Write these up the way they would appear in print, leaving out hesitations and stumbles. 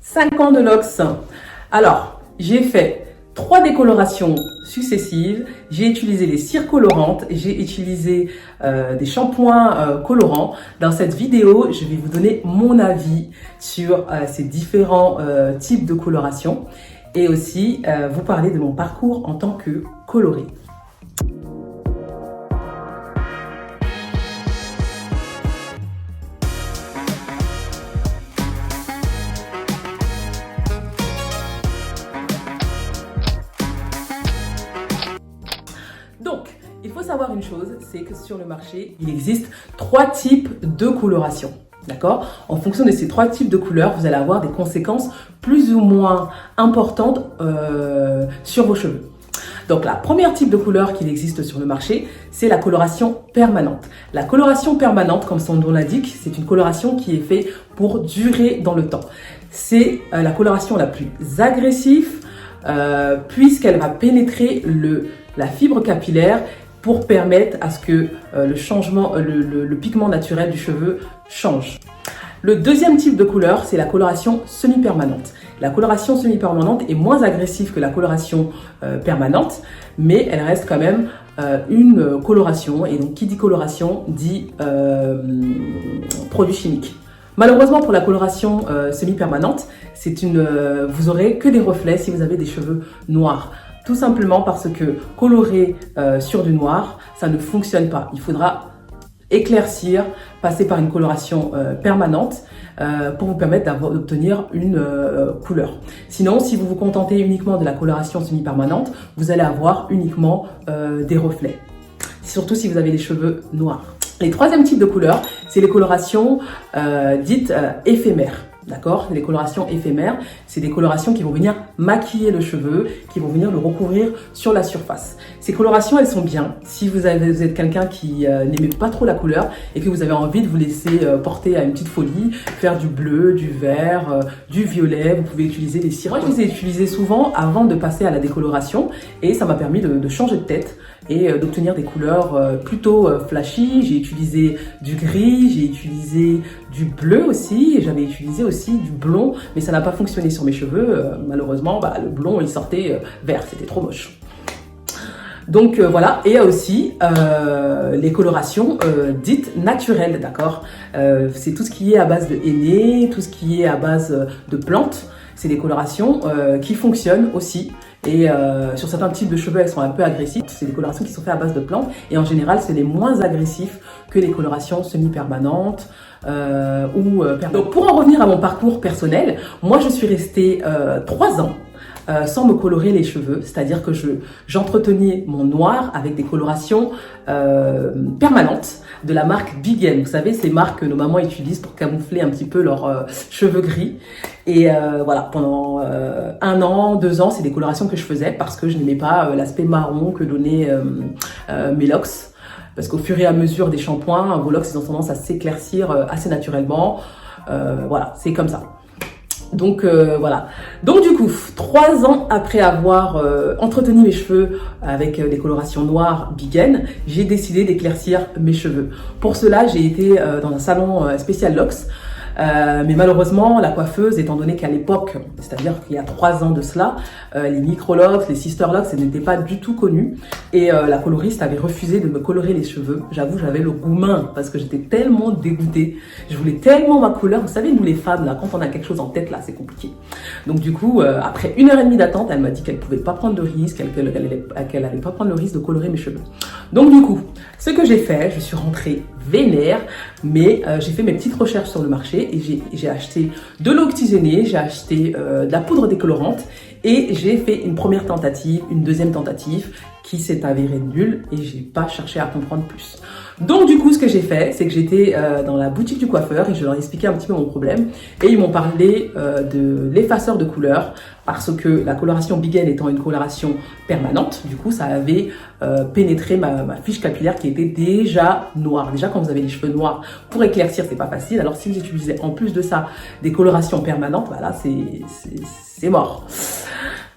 5 ans de LOX. Alors, j'ai fait 3 décolorations successives. J'ai utilisé les cires colorantes. J'ai utilisé des shampoings colorants. Dans cette vidéo, je vais vous donner mon avis sur ces différents types de coloration et aussi vous parler de mon parcours en tant que colorée. Donc, il faut savoir une chose, c'est que sur le marché, il existe 3 types de coloration. D'accord? En fonction de ces 3 types de couleurs, vous allez avoir des conséquences plus ou moins importantes sur vos cheveux. Donc, la première type de couleur qu'il existe sur le marché, c'est la coloration permanente. La coloration permanente, comme son nom l'indique, c'est une coloration qui est faite pour durer dans le temps. C'est la coloration la plus agressive puisqu'elle va pénétrer la fibre capillaire pour permettre à ce que le pigment naturel du cheveu change. Le deuxième type de couleur, c'est la coloration semi-permanente. La coloration semi-permanente est moins agressive que la coloration permanente, mais elle reste quand même une coloration. Et donc, qui dit coloration dit produit chimique. Malheureusement, pour la coloration semi-permanente, vous aurez que des reflets si vous avez des cheveux noirs. Tout simplement parce que colorer sur du noir, ça ne fonctionne pas. Il faudra éclaircir, passer par une coloration permanente pour vous permettre d'obtenir une couleur. Sinon, si vous vous contentez uniquement de la coloration semi-permanente, vous allez avoir uniquement des reflets. Surtout si vous avez des cheveux noirs. Les troisième types de couleurs, c'est les colorations dites éphémères. D'accord? Les colorations éphémères, c'est des colorations qui vont venir maquiller le cheveu, qui vont venir le recouvrir sur la surface. Ces colorations, elles sont bien. Si vous êtes quelqu'un qui n'aimait pas trop la couleur et que vous avez envie de vous laisser porter à une petite folie, faire du bleu, du vert, du violet, vous pouvez utiliser les cires. Moi, je les ai utilisées souvent avant de passer à la décoloration et ça m'a permis de changer de tête et d'obtenir des couleurs plutôt flashy. J'ai utilisé du gris, j'ai utilisé du bleu aussi, et j'avais utilisé aussi du blond, mais ça n'a pas fonctionné sur mes cheveux. Malheureusement, le blond, il sortait vert, c'était trop moche. Donc voilà, et il y a aussi les colorations dites naturelles, d'accord? C'est tout ce qui est à base de henné, tout ce qui est à base de plantes. C'est des colorations qui fonctionnent aussi. Et sur certains types de cheveux, elles sont un peu agressives. C'est des colorations qui sont faites à base de plantes. Et en général, c'est les moins agressifs que les colorations semi-permanentes ou permanentes. Donc pour en revenir à mon parcours personnel, moi je suis restée 3 ans sans me colorer les cheveux. C'est-à-dire que j'entretenais mon noir avec des colorations permanentes de la marque Big N. Vous savez, ces marques que nos mamans utilisent pour camoufler un petit peu leurs cheveux gris. Et voilà, pendant 1 an, 2 ans, c'est des colorations que je faisais parce que je n'aimais pas l'aspect marron que donnaient mes locks. Parce qu'au fur et à mesure des shampoings, vos locks, ils ont tendance à s'éclaircir assez naturellement. Voilà, c'est comme ça. Donc voilà. Donc du coup, 3 ans après avoir entretenu mes cheveux avec des colorations noires Big N, j'ai décidé d'éclaircir mes cheveux. Pour cela, j'ai été dans un salon spécial Locks. Mais malheureusement, la coiffeuse, étant donné qu'à l'époque, c'est-à-dire qu'il y a 3 ans de cela, les micro-locks, les sister-locks, elles n'étaient pas du tout connues. Et la coloriste avait refusé de me colorer les cheveux. J'avoue, j'avais le goût mince parce que j'étais tellement dégoûtée. Je voulais tellement ma couleur. Vous savez, nous les femmes, là, quand on a quelque chose en tête, là, c'est compliqué. Donc du coup, après 1h30 d'attente, elle m'a dit qu'elle pouvait pas prendre de risque, qu'elle allait pas prendre le risque de colorer mes cheveux. Donc du coup, ce que j'ai fait, je suis rentrée vénère, mais j'ai fait mes petites recherches sur le marché et j'ai acheté de l'eau oxygénée, j'ai acheté de la poudre décolorante et j'ai fait une première tentative, une deuxième tentative qui s'est avérée nulle et j'ai pas cherché à comprendre plus. Donc du coup, ce que j'ai fait, c'est que j'étais dans la boutique du coiffeur et je leur ai expliqué un petit peu mon problème et ils m'ont parlé de l'effaceur de couleur parce que la coloration Big N étant une coloration permanente, du coup, ça avait pénétré ma fiche capillaire qui était déjà noire. Déjà, quand vous avez les cheveux noirs, pour éclaircir, c'est pas facile. Alors si vous utilisez en plus de ça des colorations permanentes, voilà, c'est mort.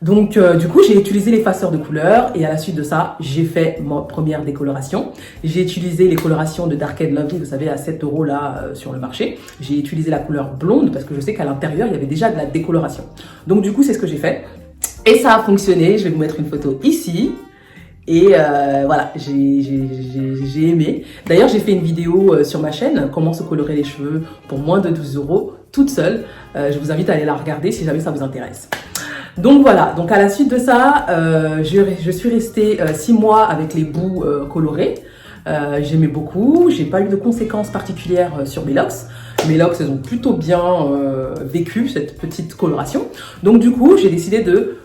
Donc du coup, j'ai utilisé l'effaceur de couleurs et à la suite de ça, j'ai fait ma première décoloration. J'ai utilisé les colorations de Dark and Lovely, vous savez, à 7 € là sur le marché. J'ai utilisé la couleur blonde parce que je sais qu'à l'intérieur, il y avait déjà de la décoloration. Donc du coup, c'est ce que j'ai fait. Et ça a fonctionné. Je vais vous mettre une photo ici. Et voilà, j'ai aimé. D'ailleurs, j'ai fait une vidéo sur ma chaîne, comment se colorer les cheveux pour moins de 12 € toute seule. Je vous invite à aller la regarder si jamais ça vous intéresse. Donc voilà, donc à la suite de ça, je suis restée 6 mois avec les bouts colorés. J'aimais beaucoup, j'ai pas eu de conséquences particulières sur mes locks. Mes locks, elles ont plutôt bien vécu cette petite coloration. Donc du coup, j'ai décidé de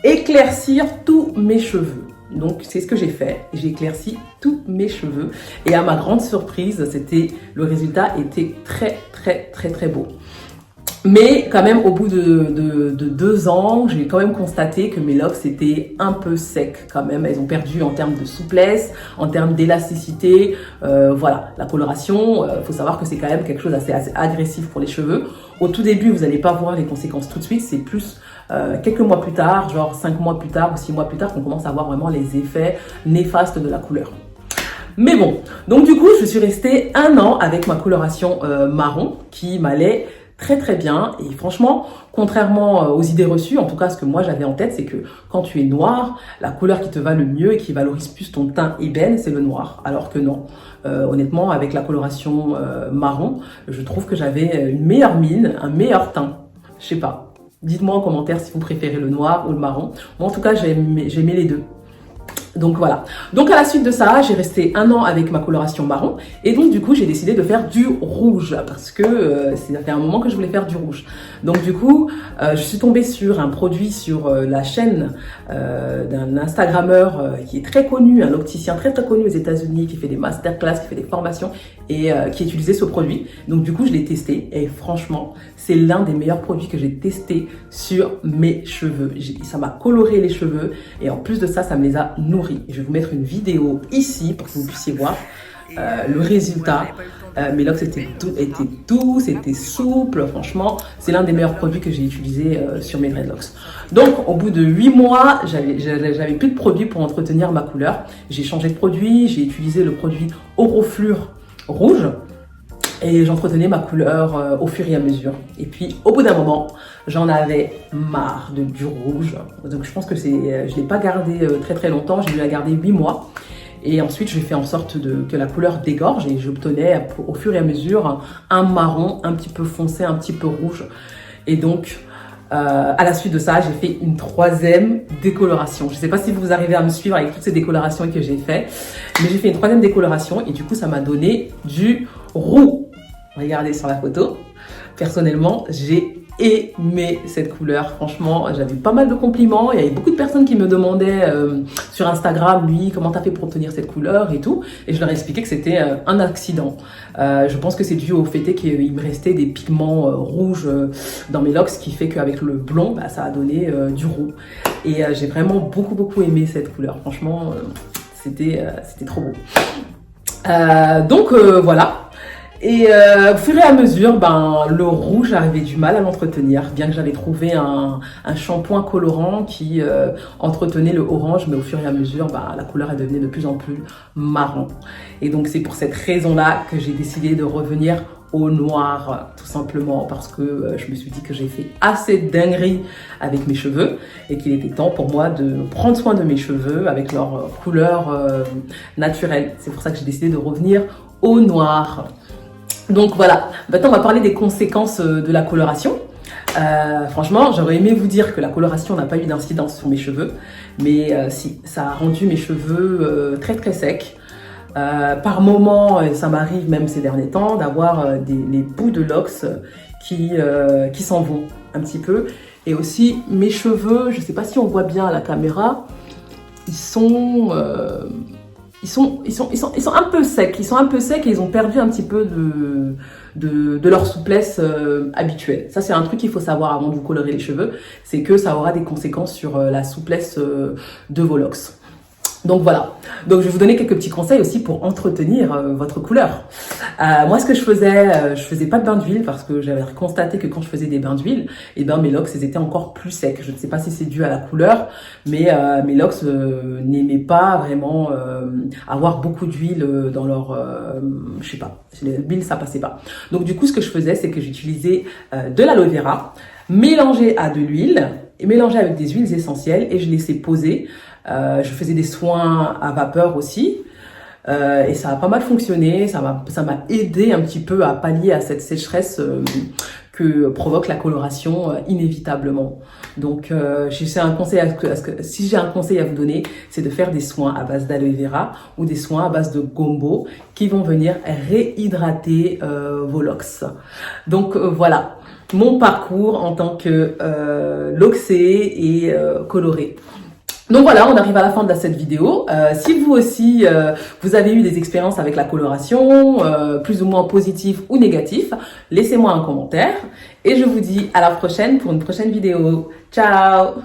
éclaircir tous mes cheveux. Donc c'est ce que j'ai fait, j'ai éclairci tous mes cheveux et à ma grande surprise, le résultat était très beau. Mais quand même, au bout de 2 ans, j'ai quand même constaté que mes locks étaient un peu secs quand même. Elles ont perdu en termes de souplesse, en termes d'élasticité. Voilà, la coloration, faut savoir que c'est quand même quelque chose d'assez agressif pour les cheveux. Au tout début, vous n'allez pas voir les conséquences tout de suite. C'est plus quelques mois plus tard, genre 5 mois plus tard ou 6 mois plus tard, qu'on commence à voir vraiment les effets néfastes de la couleur. Mais bon, donc du coup, je suis restée 1 an avec ma coloration marron qui m'allait très bien. Et franchement, contrairement aux idées reçues, en tout cas ce que moi j'avais en tête, c'est que quand tu es noir, la couleur qui te va le mieux et qui valorise plus ton teint ébène, c'est le noir. Alors que non, honnêtement, avec la coloration marron, je trouve que j'avais une meilleure mine, un meilleur teint. Je sais pas. Dites-moi en commentaire si vous préférez le noir ou le marron. Moi en tout cas, j'aimais les deux. Donc voilà. Donc à la suite de ça, j'ai resté 1 an avec ma coloration marron. Et donc du coup, j'ai décidé de faire du rouge. Parce que ça fait un moment que je voulais faire du rouge. Donc du coup, je suis tombée sur un produit sur la chaîne d'un Instagrammeur qui est très connu, un opticien très connu aux États-Unis, qui fait des masterclass, qui fait des formations et qui utilisait ce produit. Donc du coup, je l'ai testé. Et franchement, c'est l'un des meilleurs produits que j'ai testé sur mes cheveux. Ça m'a coloré les cheveux. Et en plus de ça, ça me les a nourris. Je vais vous mettre une vidéo ici pour que vous puissiez voir le résultat. Mes locks étaient doux, c'était souple. Franchement, c'est l'un des meilleurs produits que j'ai utilisé sur mes dreadlocks. Donc, au bout de 8 mois, j'avais plus de produits pour entretenir ma couleur. J'ai changé de produit, j'ai utilisé le produit Oroflure rouge. Et j'entretenais ma couleur au fur et à mesure. Et puis, au bout d'un moment, j'en avais marre du rouge. Donc, je pense que je ne l'ai pas gardé très longtemps. J'ai dû la garder 8 mois. Et ensuite, j'ai fait en sorte que la couleur dégorge. Et j'obtenais au fur et à mesure un marron un petit peu foncé, un petit peu rouge. Et donc, à la suite de ça, j'ai fait une 3e décoloration. Je ne sais pas si vous arrivez à me suivre avec toutes ces décolorations que j'ai fait. Mais j'ai fait une 3e décoloration. Et du coup, ça m'a donné du roux. Regardez sur la photo. Personnellement, j'ai aimé cette couleur. Franchement, j'avais pas mal de compliments. Il y avait beaucoup de personnes qui me demandaient sur Instagram, oui, comment t'as fait pour obtenir cette couleur et tout. Et je leur ai expliqué que c'était un accident. Je pense que c'est dû au fait qu'il me restait des pigments rouges dans mes locks, ce qui fait qu'avec le blond, bah, ça a donné du roux. Et j'ai vraiment beaucoup aimé cette couleur. Franchement, c'était trop beau. Donc voilà. Et au fur et à mesure, le rouge, j'avais du mal à l'entretenir, bien que j'avais trouvé un shampoing colorant qui entretenait le orange, mais au fur et à mesure, la couleur est devenue de plus en plus marron. Et donc c'est pour cette raison-là que j'ai décidé de revenir au noir, tout simplement parce que je me suis dit que j'ai fait assez de dingueries avec mes cheveux et qu'il était temps pour moi de prendre soin de mes cheveux avec leur couleur naturelle. C'est pour ça que j'ai décidé de revenir au noir. Donc voilà, maintenant on va parler des conséquences de la coloration. Franchement, j'aurais aimé vous dire que la coloration n'a pas eu d'incidence sur mes cheveux, mais si, ça a rendu mes cheveux très secs. Par moments, ça m'arrive même ces derniers temps d'avoir les bouts de locks qui s'en vont un petit peu. Et aussi mes cheveux, je ne sais pas si on voit bien à la caméra, ils sont un peu secs. Ils sont un peu secs et ils ont perdu un petit peu de leur souplesse habituelle. Ça, c'est un truc qu'il faut savoir avant de vous colorer les cheveux. C'est que ça aura des conséquences sur la souplesse de vos locks. Donc voilà, donc je vais vous donner quelques petits conseils aussi pour entretenir votre couleur. Moi ce que je faisais pas de bain d'huile parce que j'avais constaté que quand je faisais des bains d'huile, et ben mes locks ils étaient encore plus secs. Je ne sais pas si c'est dû à la couleur, mais mes locks n'aimaient pas vraiment avoir beaucoup d'huile dans leur, je sais pas, l'huile ça passait pas. Donc du coup ce que je faisais c'est que j'utilisais de l'aloe vera mélangé à de l'huile et mélangé avec des huiles essentielles et je laissais poser. Je faisais des soins à vapeur aussi et ça a pas mal fonctionné. Ça m'a aidé un petit peu à pallier à cette sécheresse que provoque la coloration inévitablement. Donc si j'ai un conseil à vous donner, c'est de faire des soins à base d'aloe vera ou des soins à base de gombo qui vont venir réhydrater vos locks. Donc voilà mon parcours en tant que loxée et colorée. Donc voilà, on arrive à la fin de cette vidéo. Si vous aussi, vous avez eu des expériences avec la coloration, plus ou moins positives ou négatives, laissez-moi un commentaire. Et je vous dis à la prochaine pour une prochaine vidéo. Ciao!